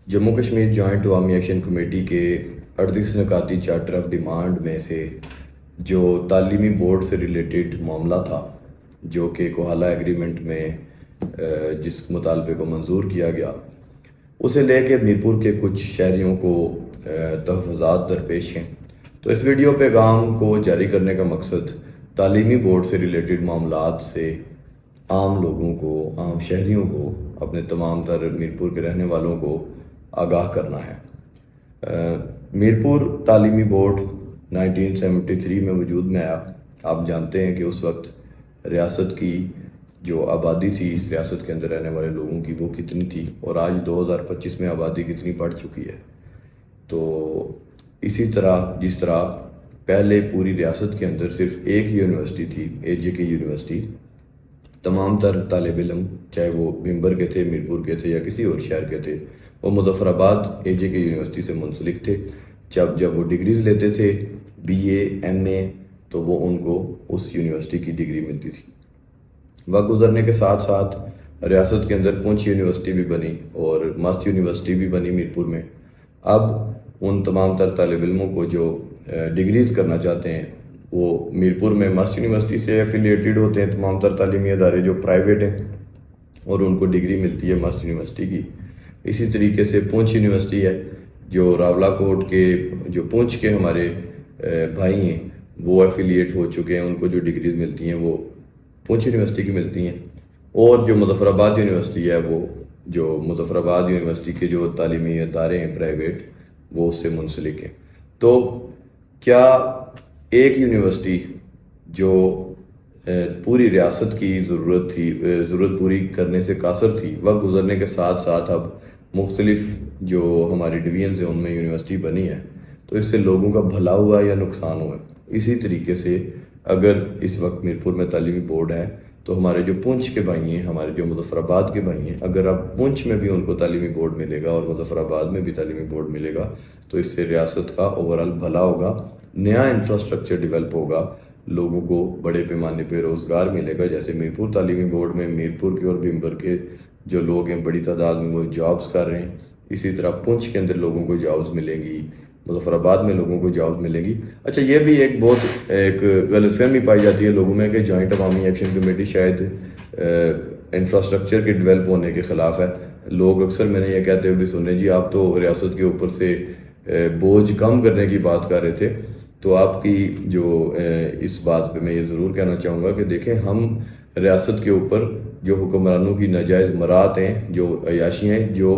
Jammu Kashmir joint عوامی action committee کے 38 نکاتی charter of demand میں سے جو تعلیمی بورڈ سے ریلیٹڈ معاملہ تھا، جو کہ کوہالہ ایگریمنٹ میں جس مطالبے کو منظور کیا گیا، اسے لے کے میرپور کے کچھ شہریوں کو تحفظات درپیش ہیں۔ تو اس ویڈیو پیغام کو جاری کرنے کا مقصد تعلیمی بورڈ سے ریلیٹڈ معاملات سے عام لوگوں کو، عام شہریوں کو، اپنے تمام تر میرپور کے رہنے والوں کو آگاہ کرنا ہے۔ میرپور تعلیمی بورڈ 1973 میں وجود میں آیا۔ آپ جانتے ہیں کہ اس وقت ریاست کی جو آبادی تھی، اس ریاست کے اندر رہنے والے لوگوں کی، وہ کتنی تھی، اور آج 2025 میں آبادی کتنی بڑھ چکی ہے۔ تو اسی طرح جس طرح پہلے پوری ریاست کے اندر صرف ایک یونیورسٹی تھی، AJK یونیورسٹی، تمام تر طالب علم چاہے وہ ممبر کے تھے، میرپور کے تھے یا کسی اور شہر کے تھے، وہ مظفر آباد AJK یونیورسٹی سے منسلک تھے۔ جب وہ ڈگریز لیتے تھے BA MA تو وہ ان کو اس یونیورسٹی کی ڈگری ملتی تھی۔ وقت گزرنے کے ساتھ ساتھ ریاست کے اندر پونچھ یونیورسٹی بھی بنی اور مست یونیورسٹی بھی بنی میرپور میں۔ اب ان تمام تر طالب علموں کو جو ڈگریز کرنا چاہتے ہیں، وہ میرپور میں مست یونیورسٹی سے ایفیلیٹڈ ہوتے ہیں، تمام تر تعلیمی ادارے جو پرائیویٹ ہیں، اور ان کو ڈگری ملتی ہے مست یونیورسٹی کی۔ اسی طریقے سے پونچھ یونیورسٹی ہے، جو راولہ کوٹ کے، جو پونچھ کے ہمارے بھائی ہیں، وہ ایفیلیٹ ہو چکے ہیں، ان کو جو ڈگریز ملتی ہیں وہ پونچھ یونیورسٹی کی ملتی ہیں۔ اور جو مظفر آباد یونیورسٹی ہے، وہ جو مظفر آباد یونیورسٹی کے جو تعلیمی ادارے ہیں پرائیویٹ، وہ اس سے منسلک ہیں۔ تو کیا ایک یونیورسٹی جو پوری ریاست کی ضرورت پوری کرنے سے قاصر تھی، وقت گزرنے کے ساتھ ساتھ اب مختلف جو ہماری ڈویژنز ہیں ان میں یونیورسٹی بنی ہے، تو اس سے لوگوں کا بھلا ہوا یا نقصان ہوا؟ اسی طریقے سے اگر اس وقت میرپور میں تعلیمی بورڈ ہے، تو ہمارے جو پونچھ کے بھائی ہیں، ہمارے جو مظفر آباد کے بھائی ہیں، اگر اب پونچھ میں بھی ان کو تعلیمی بورڈ ملے گا اور مظفر آباد میں بھی تعلیمی بورڈ ملے گا، تو اس سے ریاست کا اوورآل بھلا ہوگا، نیا انفراسٹرکچر ڈیولپ ہوگا، لوگوں کو بڑے پیمانے پہ روزگار ملے گا۔ جیسے میرپور تعلیمی بورڈ میں میرپور کے اور بھمبر کے جو لوگ ہیں بڑی تعداد میں وہ جابز کر رہے ہیں، اسی طرح پونچھ کے اندر لوگوں کو جابز ملیں گی، مظفر آباد میں لوگوں کو جابز ملیں گی۔ اچھا، یہ بھی ایک غلط فہمی پائی جاتی ہے لوگوں میں کہ جوائنٹ عوامی ایکشن کمیٹی شاید انفراسٹرکچر کے ڈیولپ ہونے کے خلاف ہے۔ لوگ اکثر میں نے یہ کہتے ہوئے بھی سنے، جی آپ تو ریاست کے اوپر سے بوجھ کم کرنے کی بات کر رہے تھے۔ تو آپ کی جو اس بات پہ میں یہ ضرور کہنا چاہوں گا کہ دیکھیں، ہم ریاست کے اوپر جو حکمرانوں کی ناجائز مرات ہیں، جو عیاشی ہیں، جو